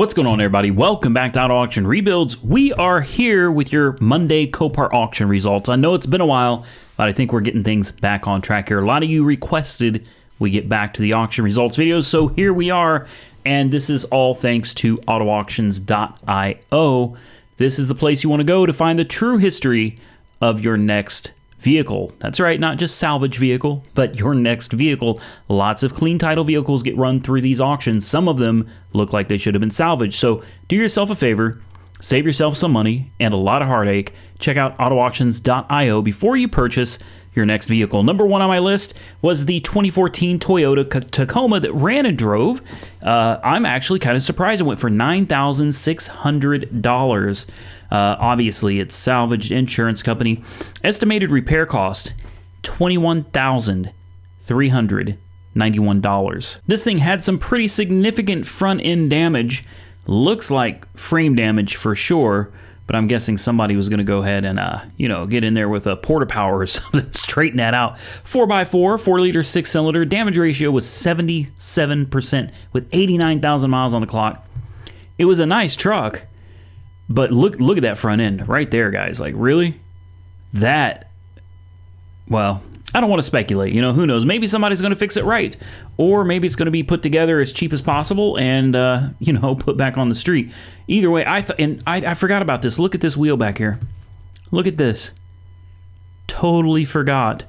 What's going on, everybody? Welcome back to Auto Auction Rebuilds. We are here with your Monday Copart auction results. I know it's been a while, but I think we're getting things back on track here. A lot of you requested we get back to the auction results videos, so here we are, and this is all thanks to autoauctions.io. This is the place you want to go to find the true history of your next vehicle. That's right, not just salvage vehicle, but your next vehicle. Lots of clean title vehicles get run through these auctions. Some of them look like they should have been salvaged. So do yourself a favor, save yourself some money and a lot of heartache. Check out autoauctions.io before you purchase your next vehicle. Number one on my list was the 2014 Toyota Tacoma that ran and drove. I'm actually kind of surprised it went for $9,600. Obviously, it's salvaged, insurance company. Estimated repair cost, $21,391. This thing had some pretty significant front end damage. Looks like frame damage for sure, but I'm guessing somebody was going to go ahead and, get in there with a porta power or something, straighten that out. 4x4, 4-liter, 6-cylinder. Damage ratio was 77% with 89,000 miles on the clock. It was a nice truck. But look at that front end right there, guys. Like, really? Well, I don't want to speculate. Who knows? Maybe somebody's going to fix it right. Or maybe it's going to be put together as cheap as possible and, put back on the street. Either way, I forgot about this. Look at this wheel back here. Look at this. Totally forgot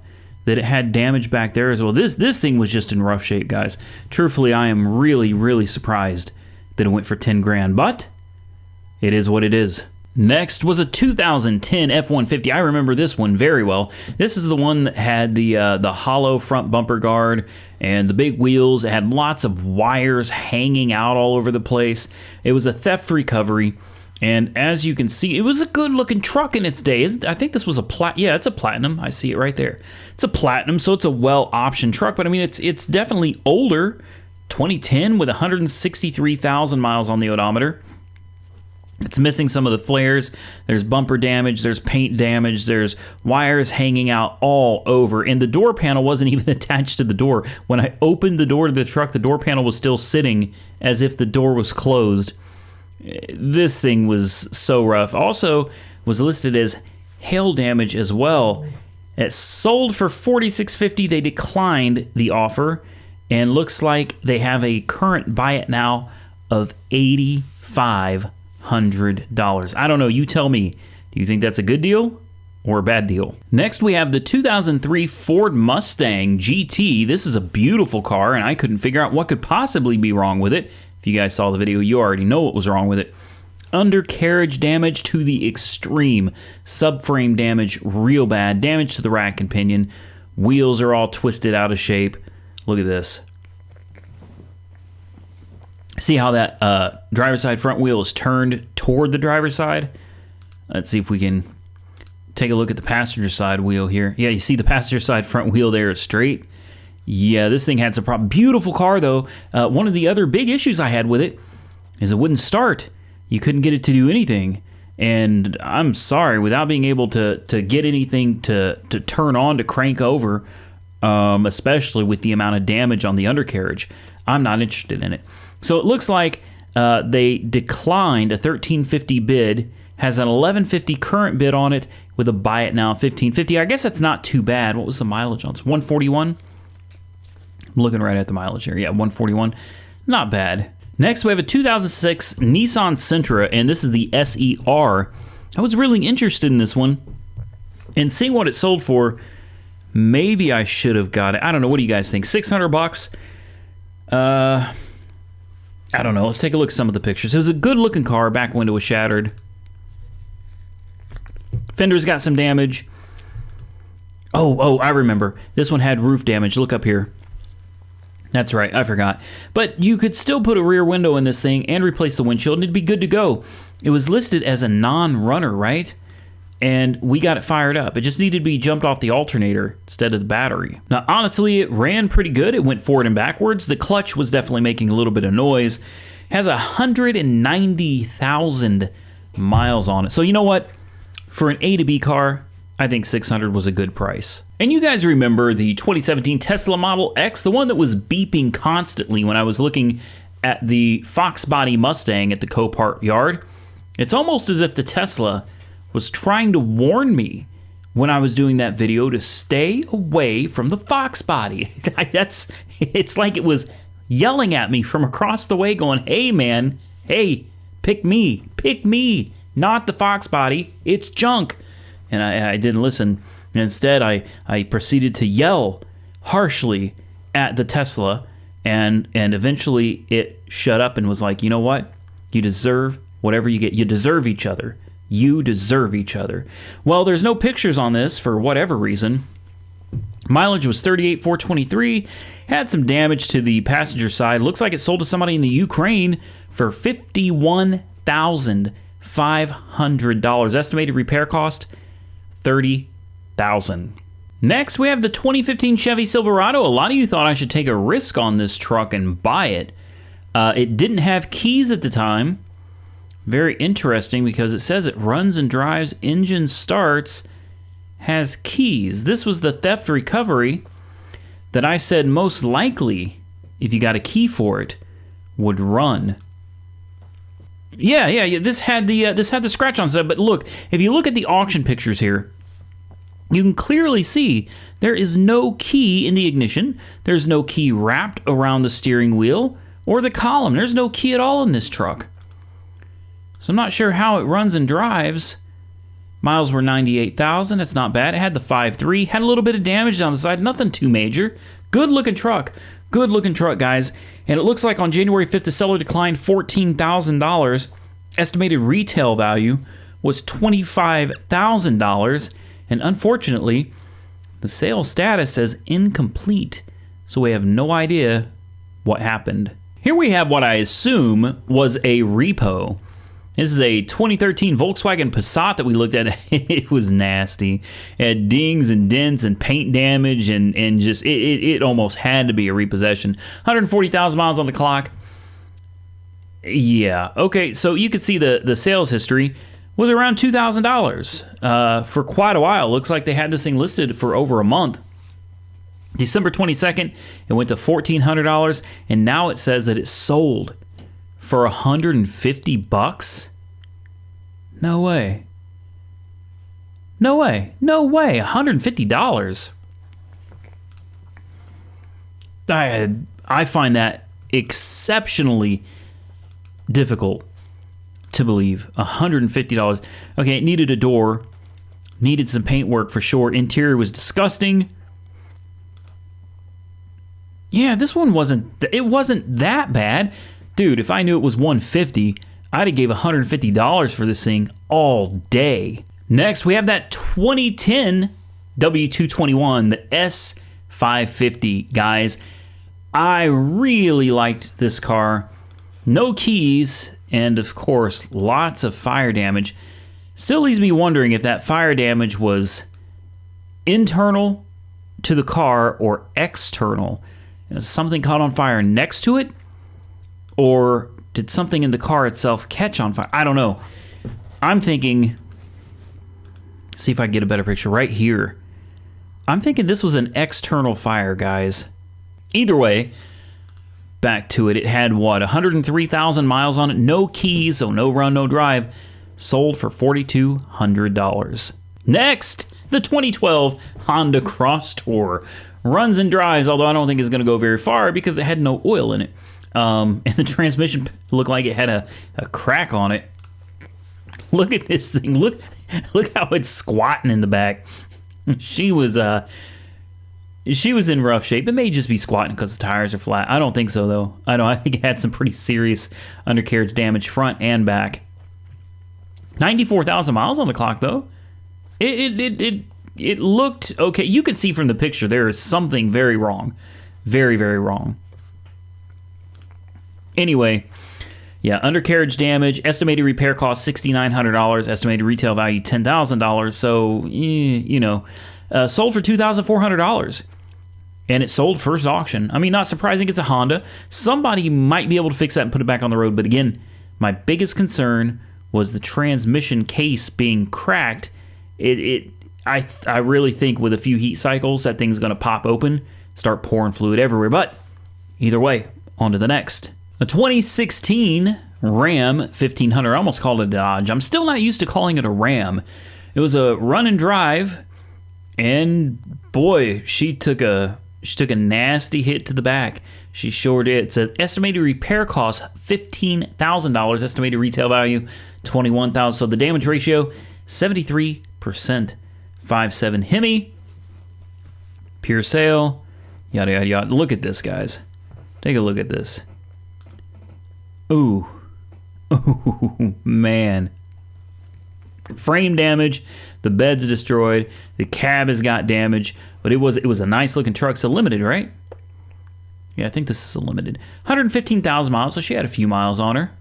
that it had damage back there as well. This thing was just in rough shape, guys. Truthfully, I am really, really surprised that it went for 10 grand. But it is what it is. Next was a 2010 F-150. I remember this one very well. This is the one that had the hollow front bumper guard and the big wheels. It had lots of wires hanging out all over the place. It was a theft recovery, and as you can see, it was a good-looking truck in its day. I think this was it's a platinum. I see it right there. It's a platinum, so it's a well-optioned truck, but I mean, it's definitely older. 2010 with 163,000 miles on the odometer. It's missing some of the flares. There's bumper damage. There's paint damage. There's wires hanging out all over. And the door panel wasn't even attached to the door. When I opened the door to the truck, the door panel was still sitting as if the door was closed. This thing was so rough. Also was listed as hail damage as well. It sold for $4,650. They declined the offer. And looks like they have a current buy it now of $8,500. I don't know, you tell me. Do you think that's a good deal or a bad deal? Next, we have the 2003 Ford Mustang GT. This is a beautiful car, and I couldn't figure out what could possibly be wrong with it. If you guys saw the video, you already know what was wrong with it. Undercarriage damage to the extreme. Subframe damage, real bad. Damage to the rack and pinion. Wheels are all twisted out of shape. Look at this. See how that driver's side front wheel is turned toward the driver's side? Let's see if we can take a look at the passenger side wheel here. Yeah, you see the passenger side front wheel there is straight. Yeah, this thing had some problem. Beautiful car, though. One of the other big issues I had with it is it wouldn't start. You couldn't get it to do anything. And I'm sorry, without being able to get anything to turn on, to crank over, especially with the amount of damage on the undercarriage, I'm not interested in it. So it looks like they declined a $1,350 bid, has an $1,150 current bid on it with a buy it now $1,550. I guess that's not too bad. What was the mileage on this? 141? I'm looking right at the mileage here. Yeah, 141. Not bad. Next, we have a 2006 Nissan Sentra, and this is the SER. I was really interested in this one, and seeing what it sold for, maybe I should have got it. I don't know. What do you guys think? $600? I don't know. Let's take a look at some of the pictures. It was a good-looking car. Back window was shattered. Fender's got some damage. Oh, I remember. This one had roof damage. Look up here. That's right. I forgot. But you could still put a rear window in this thing and replace the windshield, and it'd be good to go. It was listed as a non-runner, right? And we got it fired up. It just needed to be jumped off the alternator instead of the battery. Now, honestly, it ran pretty good. It went forward and backwards. The clutch was definitely making a little bit of noise. Has 190,000 miles on it. So you know what? For an A to B car, I think $600 was a good price. And you guys remember the 2017 Tesla Model X, the one that was beeping constantly when I was looking at the Fox body Mustang at the Copart yard. It's almost as if the Tesla was trying to warn me when I was doing that video to stay away from the Fox body. It's like it was yelling at me from across the way going, hey man, hey, pick me, not the Fox body, it's junk. And I didn't listen. Instead, I proceeded to yell harshly at the Tesla, and eventually it shut up and was like, you know what? You deserve whatever you get. You deserve each other. You deserve each other. Well, there's no pictures on this for whatever reason. Mileage was 38,423. Had some damage to the passenger side. Looks like it sold to somebody in the Ukraine for $51,500. Estimated repair cost, $30,000. Next, we have the 2015 Chevy Silverado. A lot of you thought I should take a risk on this truck and buy it. It didn't have keys at the time. Very interesting because it says it runs and drives, engine starts, has keys. This was the theft recovery that I said most likely, if you got a key for it, would run. Yeah. This had the scratch on it. But look, if you look at the auction pictures here, you can clearly see there is no key in the ignition. There's no key wrapped around the steering wheel or the column. There's no key at all in this truck. So I'm not sure how it runs and drives. Miles were 98,000. That's not bad. It had the 5.3. Had a little bit of damage down the side. Nothing too major. Good looking truck. Good looking truck, guys. And it looks like on January 5th, the seller declined $14,000. Estimated retail value was $25,000. And unfortunately, the sales status says incomplete. So we have no idea what happened. Here we have what I assume was a repo. This is a 2013 Volkswagen Passat that we looked at. It was nasty. It had dings and dents and paint damage and just, it almost had to be a repossession. 140,000 miles on the clock. Yeah, okay, so you could see the sales history was around $2,000 for quite a while. Looks like they had this thing listed for over a month. December 22nd, it went to $1,400, and now it says that it sold for $150? No way. No way. No way. $150. I find that exceptionally difficult to believe. $150. Okay, it needed a door. Needed some paint work for sure. Interior was disgusting. Yeah, this one wasn't that bad. Dude, if I knew it was $150, I'd have gave $150 for this thing all day. Next, we have that 2010 W221, the S550, guys. I really liked this car. No keys, and of course, lots of fire damage. Still leaves me wondering if that fire damage was internal to the car or external. Something caught on fire next to it? Or did something in the car itself catch on fire? I don't know. I'm thinking, see if I can get a better picture right here. I'm thinking this was an external fire, guys. Either way, back to it. It had, what, 103,000 miles on it. No keys, so no run, no drive. Sold for $4,200. Next, the 2012 Honda Crosstour. Runs and drives, although I don't think it's going to go very far because it had no oil in it. And the transmission looked like it had a crack on it. Look at this thing. Look how it's squatting in the back. She was in rough shape. It may just be squatting because the tires are flat. I don't think so, though. I think it had some pretty serious undercarriage damage front and back. 94,000 miles on the clock, though. It looked okay. You could see from the picture there is something very wrong. Very, very wrong. Anyway, yeah, undercarriage damage, estimated repair cost $6,900, estimated retail value $10,000. So, sold for $2,400. And it sold first auction. I mean, not surprising, it's a Honda. Somebody might be able to fix that and put it back on the road. But again, my biggest concern was the transmission case being cracked. I really think with a few heat cycles, that thing's going to pop open, start pouring fluid everywhere. But either way, on to the next. A 2016 Ram 1500. I almost called it a Dodge. I'm still not used to calling it a Ram. It was a run and drive, and boy, she took a nasty hit to the back. She sure did. It's an estimated repair cost $15,000. Estimated retail value $21,000. So the damage ratio 73%. 5.7 Hemi. Pure sale. Yada yada yada. Look at this, guys. Take a look at this. Ooh. Ooh, man. Frame damage. The bed's destroyed. The cab has got damage. But it was a nice looking truck. It's a limited, right? Yeah, I think this is a limited. 115,000 miles, so she had a few miles on her.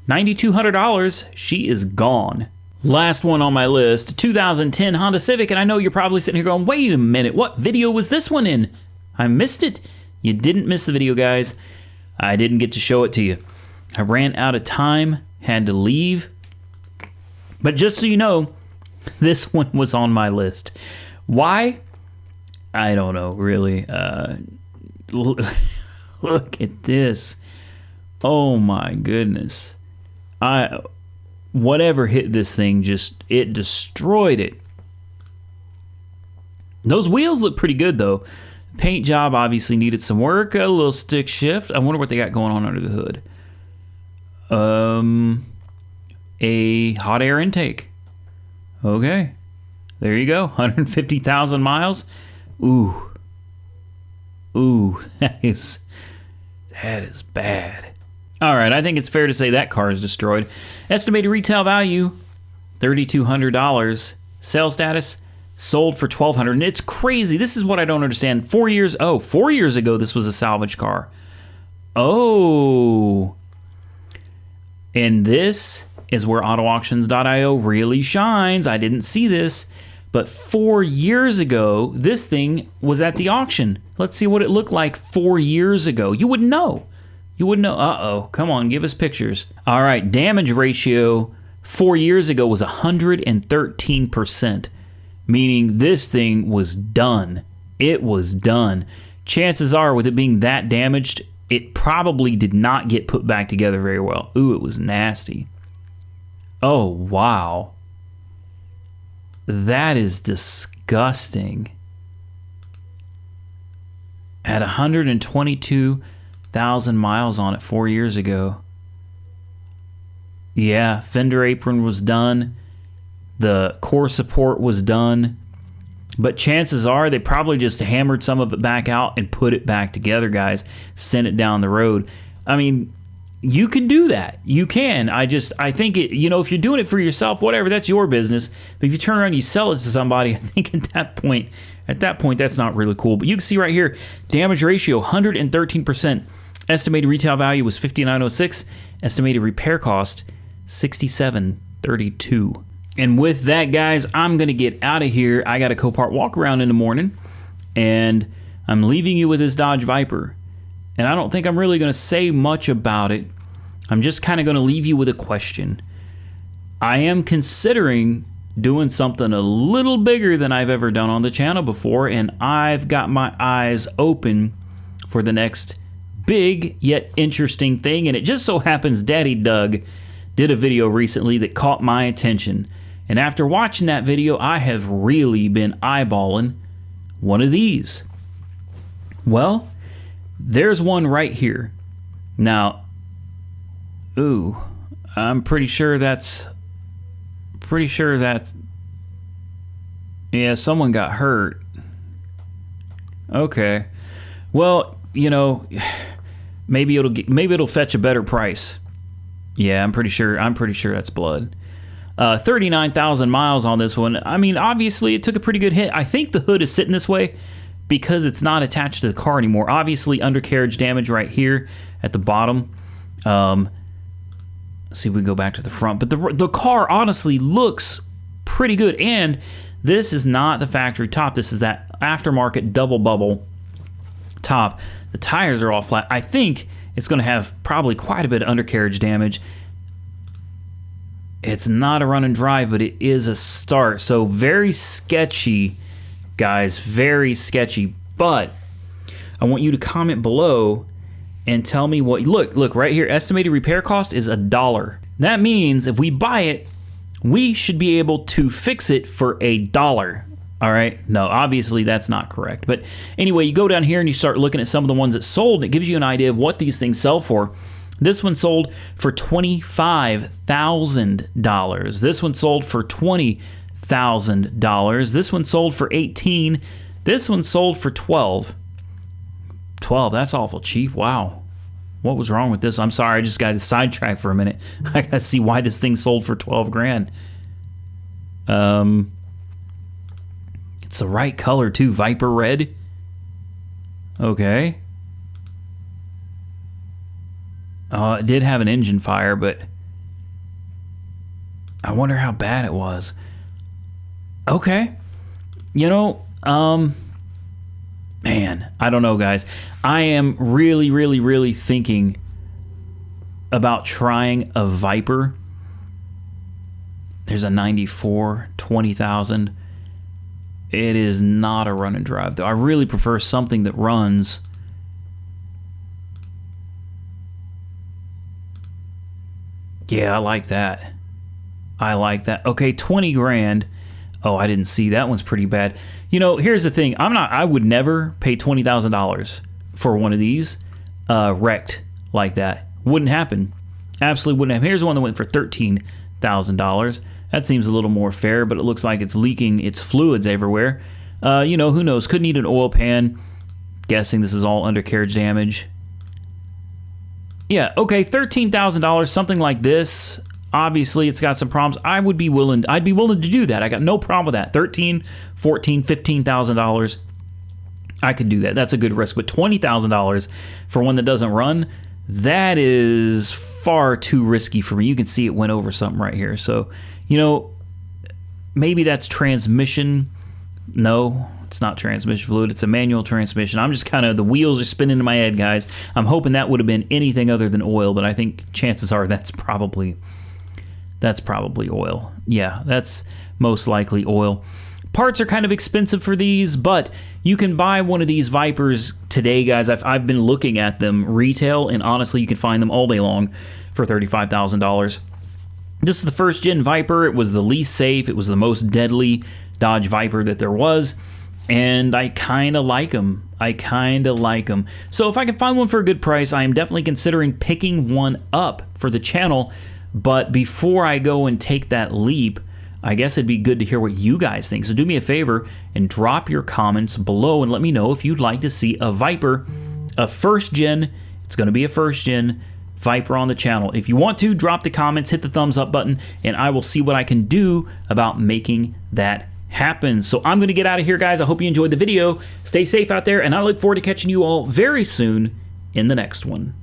$9,200. She is gone. Last one on my list, 2010 Honda Civic, and I know you're probably sitting here going, wait a minute, what video was this one in? I missed it. You didn't miss the video, guys. I didn't get to show it to you. I ran out of time, had to leave. But just so you know, this one was on my list. Why? I don't know, really. Look at this. Oh my goodness. Whatever hit this thing, it destroyed it. Those wheels look pretty good though. Paint job obviously needed some work. A little stick shift. I wonder what they got going on under the hood. A hot air intake. Okay. There you go. 150,000 miles. Ooh. Ooh, that is bad. All right, I think it's fair to say that car is destroyed. Estimated retail value, $3,200. Sales status, sold for $1,200. And it's crazy. This is what I don't understand. 4 years ago, this was a salvage car. Oh. And this is where AutoAuctions.io really shines. I didn't see this. But 4 years ago, this thing was at the auction. Let's see what it looked like 4 years ago. You wouldn't know. You wouldn't know. Uh-oh. Come on, give us pictures. All right, damage ratio 4 years ago was 113%, meaning this thing was done. It was done. Chances are, with it being that damaged, it probably did not get put back together very well. Ooh, it was nasty. Oh, wow. That is disgusting. At 122,000 miles on it 4 years ago. Yeah, fender apron was done. The core support was done. But chances are they probably just hammered some of it back out and put it back together, guys. Sent it down the road. I mean, you can do that. You can. I think it, if you're doing it for yourself, whatever, that's your business. But if you turn around and you sell it to somebody, I think at that point, that's not really cool. But you can see right here, damage ratio, 113%. Estimated retail value was $5,906. Estimated repair cost, $67.32. And with that, guys, I'm going to get out of here. I got a Copart walk around in the morning, and I'm leaving you with this Dodge Viper. And I don't think I'm really going to say much about it. I'm just kind of going to leave you with a question. I am considering doing something a little bigger than I've ever done on the channel before, and I've got my eyes open for the next big yet interesting thing. And it just so happens Daddy Doug did a video recently that caught my attention. And after watching that video, I have really been eyeballing one of these. Well, there's one right here. Now, ooh, I'm pretty sure that's, yeah, someone got hurt. Okay. Well, maybe it'll fetch a better price. Yeah, I'm pretty sure that's blood. 39,000 miles on this one. I mean, obviously it took a pretty good hit. I think the hood is sitting this way because it's not attached to the car anymore. Obviously undercarriage damage right here at the bottom. Let's see if we can go back to the front. But the car honestly looks pretty good. And this is not the factory top. This is that aftermarket double bubble top. The tires are all flat. I think it's going to have probably quite a bit of undercarriage damage. It's not a run and drive, but it is a start. So very sketchy, guys. Very sketchy. But I want you to comment below and tell me what, look right here, estimated repair cost is $1. That means if we buy it, we should be able to fix it for $1. All right, no, obviously that's not correct. But anyway, you go down here and you start looking at some of the ones that sold, and it gives you an idea of what these things sell for. This one sold for $25,000. This one sold for $20,000. This one sold for $18,000. This one sold for $12,000. $12,000, that's awful cheap. Wow. What was wrong with this? I'm sorry, I just got sidetracked for a minute. I got to see why this thing sold for $12,000. It's the right color too, Viper red. Okay. It did have an engine fire, but I wonder how bad it was. Okay. You know, man, I don't know, guys. I am really thinking about trying a Viper. There's a 94, 20,000. It is not a run and drive, though. I really prefer something that runs. Yeah, I like that. I like that. Okay, 20 grand. Oh, I didn't see. That one's pretty bad. You know, here's the thing. I would never pay $20,000 for one of these wrecked like that. Wouldn't happen. Absolutely wouldn't happen. Here's one that went for $13,000. That seems a little more fair, but it looks like it's leaking its fluids everywhere. You know, who knows? Could need an oil pan. Guessing this is all undercarriage damage. Yeah, okay, $13,000, something like this. Obviously, it's got some problems. I'd be willing to do that. I got no problem with that. $13,000, $14,000, $15,000. I could do that. That's a good risk. But $20,000 for one that doesn't run, that is far too risky for me. You can see it went over something right here. So, you know, maybe that's transmission. No, it's not transmission fluid. It's a manual transmission. I'm just kind of, the wheels are spinning in my head, guys. I'm hoping that would have been anything other than oil, but I think chances are that's probably oil. Yeah, that's most likely oil. Parts are kind of expensive for these, but you can buy one of these Vipers today, guys. I've been looking at them retail, and honestly, you can find them all day long for $35,000. This is the first gen Viper. It was the least safe. It was the most deadly Dodge Viper that there was, and I kind of like them. So if I can find one for a good price, I am definitely considering picking one up for the channel. But before I go and take that leap, I guess it'd be good to hear what you guys think. So do me a favor and drop your comments below and let me know if you'd like to see a Viper, a first gen. It's going to be a first gen Viper on the channel. If you want to, drop the comments, hit the thumbs up button, and I will see what I can do about making that happen. So I'm going to get out of here, guys. I hope you enjoyed the video. Stay safe out there, and I look forward to catching you all very soon in the next one.